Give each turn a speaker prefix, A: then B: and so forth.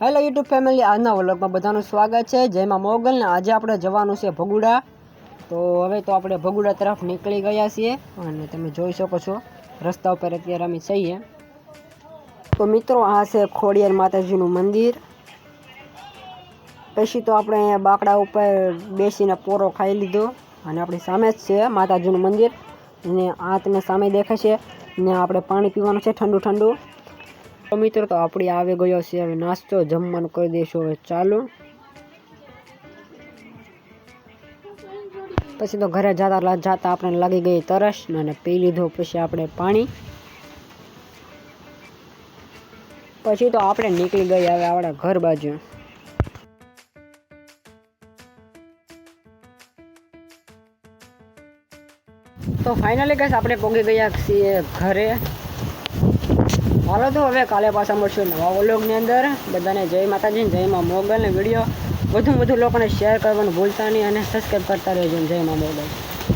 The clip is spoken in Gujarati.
A: હેલો યુટ્યુબ ફેમિલી, આજના વ્લોગમાં બધાનું સ્વાગત છે. જયમાં મોગલ ને આજે આપણે જવાનું છે ભગુડા. તો હવે તો આપણે ભગુડા તરફ નીકળી ગયા છીએ અને તમે જોઈ શકો છો રસ્તા ઉપર અત્યારે અમે છીએ. તો મિત્રો, આ છે ખોડિયાર માતાજીનું મંદિર. પછી તો આપણે અહીંયા બાકડા ઉપર બેસીને પોરો ખાઈ લીધો અને આપણી સામે જ છે માતાજીનું મંદિર. અને આ તમે સામે દેખાય છે ને આપણે પાણી પીવાનું છે ઠંડુ ઠંડુ. તો મિત્રો, તો આપણે આવી ગયો છે હવે નાસ્તો, જમવાનું કરી દઈશું હવે ચાલુ. પછી તો ઘરે જતા આપણે લાગી ગઈ તરસ અને પી લીધો પછી આપણે પાણી. પછી તો આપણે નીકળી ગયા હવે આપણા ઘર બાજુ. તો ફાઇનલી ગાઈસ આપણે પહોંચી ગયા છીએ ઘરે. હાલો તો હવે કાલે પાછા મળશું નવા વ્લોગની અંદર. બધાને જય માતાજી, જય માં મોગલ. ને વિડીયો વધુ લોકોને શેર કરવાનું ભૂલતા નહીં અને સબસ્ક્રાઈબ કરતા રહેજો. જય માં મોગલ.